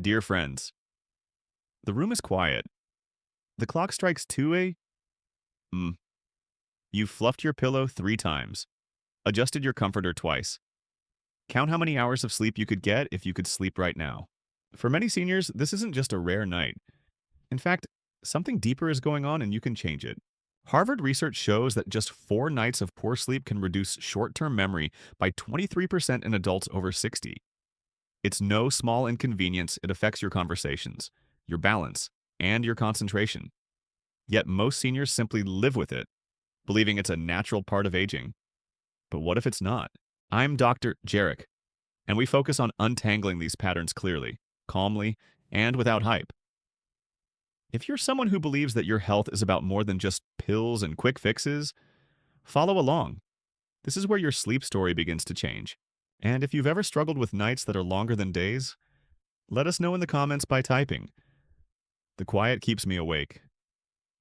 Dear friends, the room is quiet. The clock strikes 2 Mm. You've fluffed your pillow 3 times, adjusted your comforter twice. Count how many hours of sleep you could get if you could sleep right now. For many seniors, this isn't just a rare night. In fact, something deeper is going on and you can change it. Harvard research shows that just 4 nights of poor sleep can reduce short-term memory by 23% in adults over 60. It's no small inconvenience. It affects your conversations, your balance, and your concentration. Yet most seniors simply live with it, believing it's a natural part of aging. But what if it's not? I'm Dr. Jarek, and we focus on untangling these patterns clearly, calmly, and without hype. If you're someone who believes that your health is about more than just pills and quick fixes, follow along. This is where your sleep story begins to change. And if you've ever struggled with nights that are longer than days, let us know in the comments by typing. The quiet keeps me awake,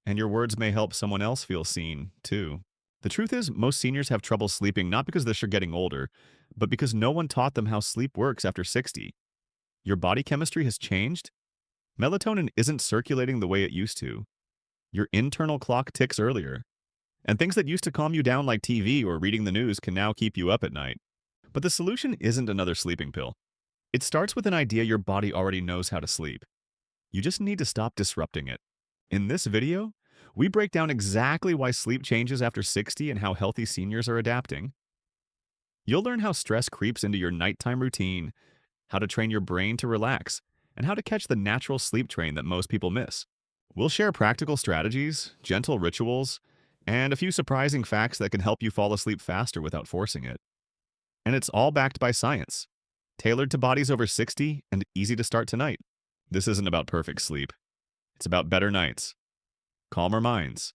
and your words may help someone else feel seen, too. The truth is, most seniors have trouble sleeping not because they're getting older, but because no one taught them how sleep works after 60. Your body chemistry has changed. Melatonin isn't circulating the way it used to. Your internal clock ticks earlier. And things that used to calm you down like TV or reading the news can now keep you up at night. But the solution isn't another sleeping pill. It starts with an idea your body already knows how to sleep. You just need to stop disrupting it. In this video, we break down exactly why sleep changes after 60 and how healthy seniors are adapting. You'll learn how stress creeps into your nighttime routine, how to train your brain to relax, and how to catch the natural sleep train that most people miss. We'll share practical strategies, gentle rituals, and a few surprising facts that can help you fall asleep faster without forcing it. And it's all backed by science, tailored to bodies over 60 and easy to start tonight. This isn't about perfect sleep. It's about better nights, calmer minds,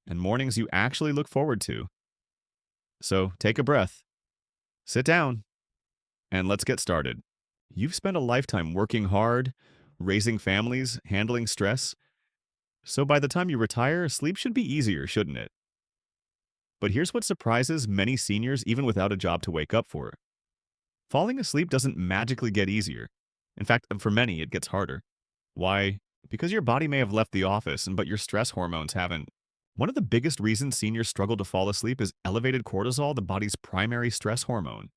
and mornings you actually look forward to. So take a breath, sit down, and let's get started. You've spent a lifetime working hard, raising families, handling stress. So by the time you retire, sleep should be easier, shouldn't it? But here's what surprises many seniors even without a job to wake up for. Falling asleep doesn't magically get easier. In fact, for many, it gets harder. Why? Because your body may have left the office, but your stress hormones haven't. One of the biggest reasons seniors struggle to fall asleep is elevated cortisol, the body's primary stress hormone.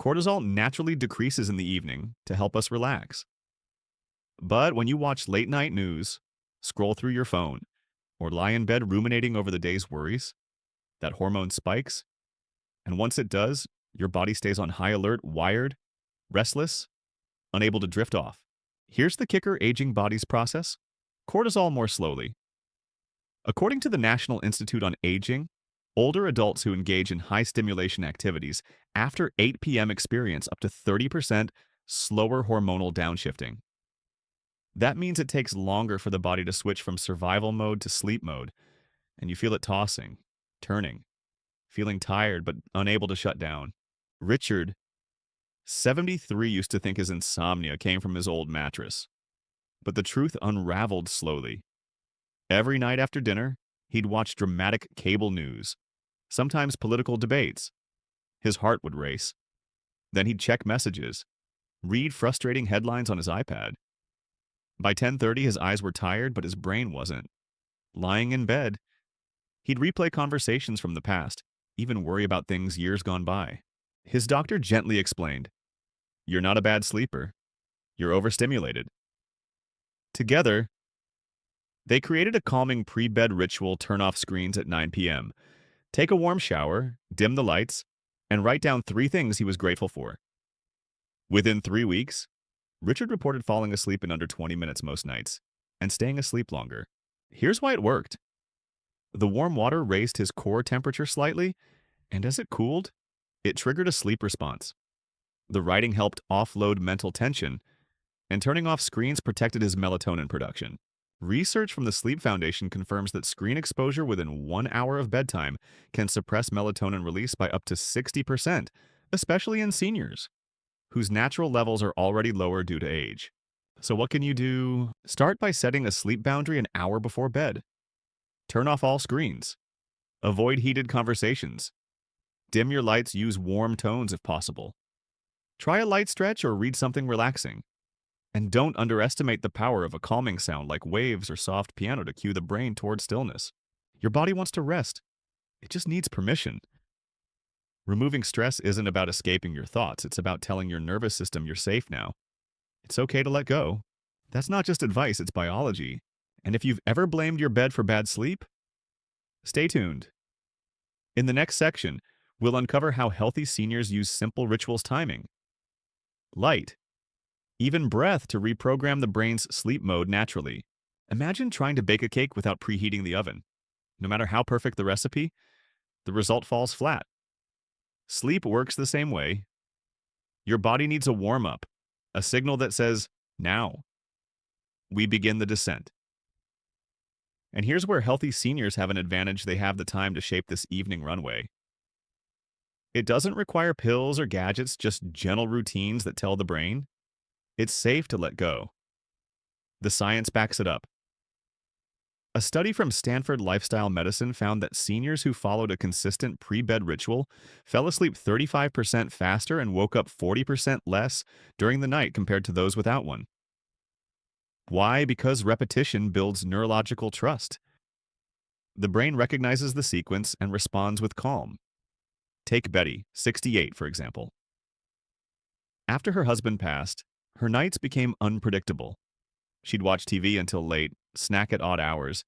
Cortisol naturally decreases in the evening to help us relax. But when you watch late-night news, scroll through your phone, or lie in bed ruminating over the day's worries, that hormone spikes, and once it does, your body stays on high alert, wired, restless, unable to drift off. Here's the kicker: aging bodies process cortisol more slowly. According to the National Institute on Aging, older adults who engage in high-stimulation activities after 8 p.m. experience up to 30% slower hormonal downshifting. That means it takes longer for the body to switch from survival mode to sleep mode, and you feel it tossing, turning, feeling tired but unable to shut down. Richard, 73, used to think his insomnia came from his old mattress, but the truth unraveled slowly. Every night after dinner, he'd watch dramatic cable news, sometimes political debates. His heart would race. Then he'd check messages, read frustrating headlines on his iPad. By 10:30, his eyes were tired, but his brain wasn't. Lying in bed, he'd replay conversations from the past, even worry about things years gone by. His doctor gently explained, "You're not a bad sleeper. You're overstimulated." Together, they created a calming pre-bed ritual: turn off screens at 9 p.m., take a warm shower, dim the lights, and write down 3 things he was grateful for. Within 3 weeks, Richard reported falling asleep in under 20 minutes most nights and staying asleep longer. Here's why it worked. The warm water raised his core temperature slightly, and as it cooled, it triggered a sleep response. The writing helped offload mental tension, and turning off screens protected his melatonin production. Research from the Sleep Foundation confirms that screen exposure within 1 hour of bedtime can suppress melatonin release by up to 60%, especially in seniors, whose natural levels are already lower due to age. So what can you do? Start by setting a sleep boundary an hour before bed. Turn off all screens. Avoid heated conversations. Dim your lights, use warm tones if possible. Try a light stretch or read something relaxing. And don't underestimate the power of a calming sound like waves or soft piano to cue the brain toward stillness. Your body wants to rest. It just needs permission. Removing stress isn't about escaping your thoughts. It's about telling your nervous system you're safe now. It's okay to let go. That's not just advice, it's biology. And if you've ever blamed your bed for bad sleep, stay tuned. In the next section, we'll uncover how healthy seniors use simple rituals timing, light, even breath to reprogram the brain's sleep mode naturally. Imagine trying to bake a cake without preheating the oven. No matter how perfect the recipe, the result falls flat. Sleep works the same way. Your body needs a warm-up, a signal that says, now. We begin the descent. And here's where healthy seniors have an advantage: they have the time to shape this evening runway. It doesn't require pills or gadgets, just gentle routines that tell the brain it's safe to let go. The science backs it up. A study from Stanford Lifestyle Medicine found that seniors who followed a consistent pre-bed ritual fell asleep 35% faster and woke up 40% less during the night compared to those without one. Why? Because repetition builds neurological trust. The brain recognizes the sequence and responds with calm. Take Betty, 68, for example. After her husband passed, her nights became unpredictable. She'd watch TV until late, snack at odd hours,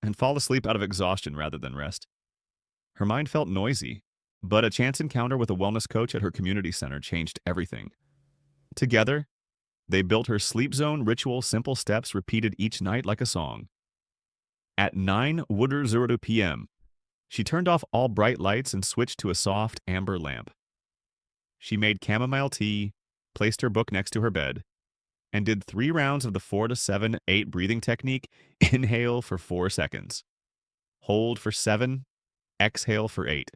and fall asleep out of exhaustion rather than rest. Her mind felt noisy, but a chance encounter with a wellness coach at her community center changed everything. Together, they built her sleep zone ritual, simple steps repeated each night like a song. At 9:00 p.m., she turned off all bright lights and switched to a soft amber lamp. She made chamomile tea, placed her book next to her bed, and did 3 rounds of the 4 to 7, 8 breathing technique. Inhale for 4 seconds. Hold for 7. Exhale for 8.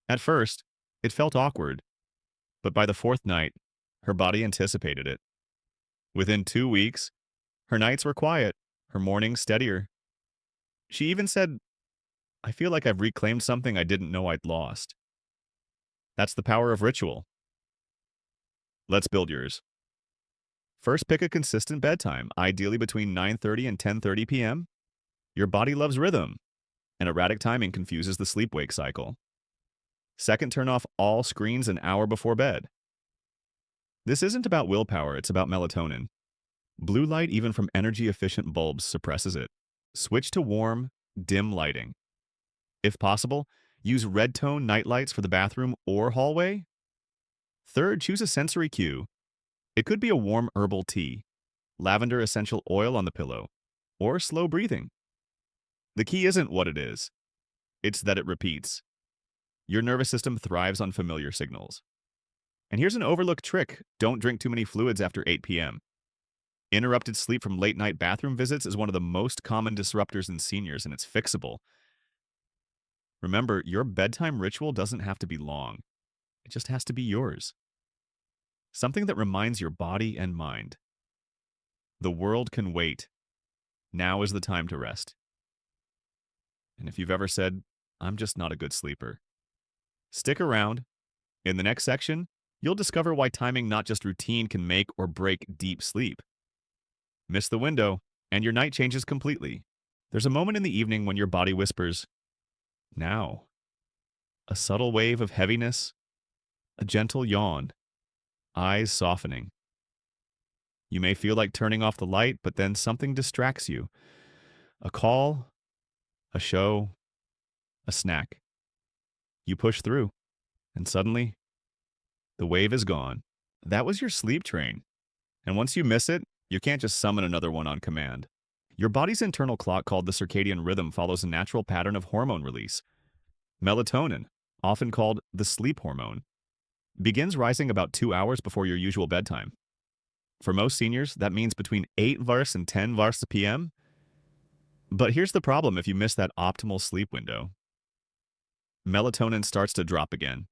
At first, it felt awkward, but by the 4th night, her body anticipated it. Within 2 weeks, her nights were quiet, her mornings steadier. She even said, "I feel like I've reclaimed something I didn't know I'd lost." That's the power of ritual. Let's build yours. First, pick a consistent bedtime, ideally between 9:30 and 10:30 p.m. Your body loves rhythm, and erratic timing confuses the sleep-wake cycle. Second, turn off all screens an hour before bed. This isn't about willpower, it's about melatonin. Blue light, even from energy-efficient bulbs, suppresses it. Switch to warm, dim lighting. If possible, use red-tone nightlights for the bathroom or hallway. Third, choose a sensory cue. It could be a warm herbal tea, lavender essential oil on the pillow, or slow breathing. The key isn't what it is, it's that it repeats. Your nervous system thrives on familiar signals. And here's an overlooked trick: don't drink too many fluids after 8 p.m. Interrupted sleep from late-night bathroom visits is one of the most common disruptors in seniors, and it's fixable. Remember, your bedtime ritual doesn't have to be long. It just has to be yours. Something that reminds your body and mind. The world can wait. Now is the time to rest. And if you've ever said, "I'm just not a good sleeper," stick around. In the next section, you'll discover why timing, not just routine, can make or break deep sleep. Miss the window, and your night changes completely. There's a moment in the evening when your body whispers, "Now." A subtle wave of heaviness, a gentle yawn, eyes softening. You may feel like turning off the light, but then something distracts you. A call, a show, a snack. You push through, and suddenly, the wave is gone. That was your sleep train. And once you miss it, you can't just summon another one on command. Your body's internal clock, called the circadian rhythm, follows a natural pattern of hormone release. Melatonin, often called the sleep hormone, begins rising about 2 hours before your usual bedtime. For most seniors, that means between 8 vars and 10 vars p.m. But here's the problem: if you miss that optimal sleep window, melatonin starts to drop again.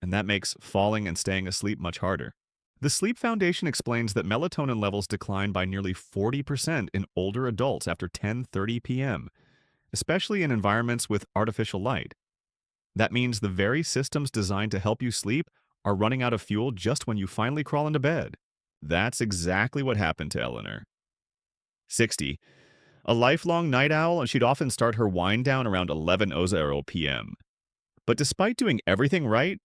And that makes falling and staying asleep much harder. The Sleep Foundation explains that melatonin levels decline by nearly 40% in older adults after 10:30 p.m., especially in environments with artificial light. That means the very systems designed to help you sleep are running out of fuel just when you finally crawl into bed. That's exactly what happened to Eleanor. 60. A lifelong night owl, and she'd often start her wind down around 11:00 p.m. But despite doing everything right,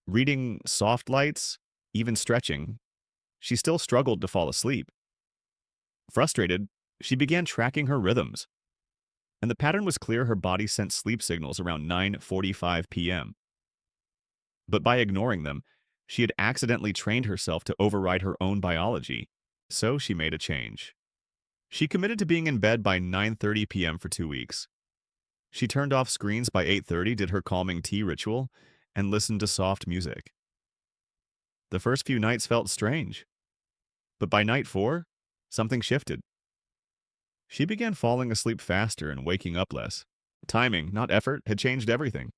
reading soft lights, even stretching, she still struggled to fall asleep. Frustrated, she began tracking her rhythms, and the pattern was clear. Her body sent sleep signals around 9:45 p.m. But by ignoring them, she had accidentally trained herself to override her own biology. So she made a change. She committed to being in bed by 9:30 p.m. for 2 weeks. She turned off screens by 8:30, did her calming tea ritual, and listened to soft music. The first few nights felt strange, but by night 4, something shifted. She began falling asleep faster and waking up less. Timing, not effort, had changed everything.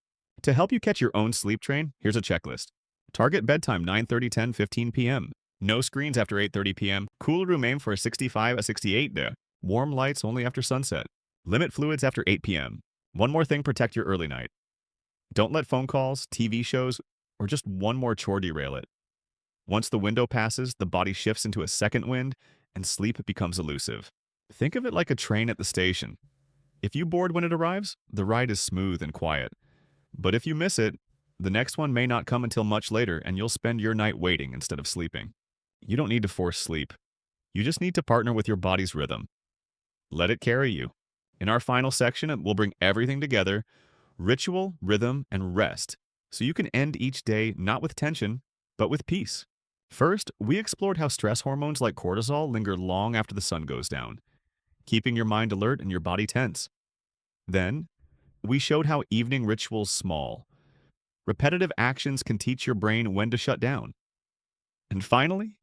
To help you catch your own sleep train, here's a checklist. Target bedtime 9:30, 10, 15 p.m. No screens after 8:30 p.m. Cool room aim for a 65, a 68 there. Warm lights only after sunset. Limit fluids after 8 p.m. One more thing, protect your early night. Don't let phone calls, TV shows, or just one more chore derail it. Once the window passes, the body shifts into a second wind, and sleep becomes elusive. Think of it like a train at the station. If you board when it arrives, the ride is smooth and quiet. But if you miss it, the next one may not come until much later, and you'll spend your night waiting instead of sleeping. You don't need to force sleep. You just need to partner with your body's rhythm. Let it carry you. In our final section, we'll bring everything together: ritual, rhythm, and rest, so you can end each day not with tension, but with peace. First, we explored how stress hormones like cortisol linger long after the sun goes down, keeping your mind alert and your body tense. Then, we showed how evening rituals small, repetitive actions can teach your brain when to shut down. And finally,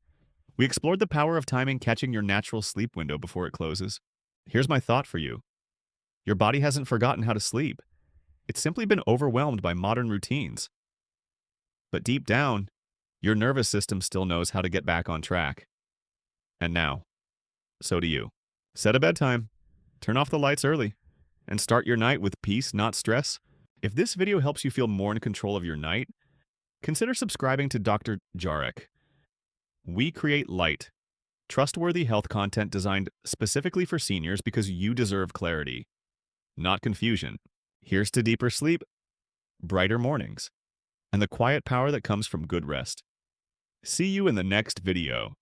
we explored the power of timing, catching your natural sleep window before it closes. Here's my thought for you. Your body hasn't forgotten how to sleep. It's simply been overwhelmed by modern routines. But deep down, your nervous system still knows how to get back on track. And now, so do you. Set a bedtime, turn off the lights early, and start your night with peace, not stress. If this video helps you feel more in control of your night, consider subscribing to Dr. Jarek. We create light, trustworthy health content designed specifically for seniors because you deserve clarity, not confusion. Here's to deeper sleep, brighter mornings, and the quiet power that comes from good rest. See you in the next video.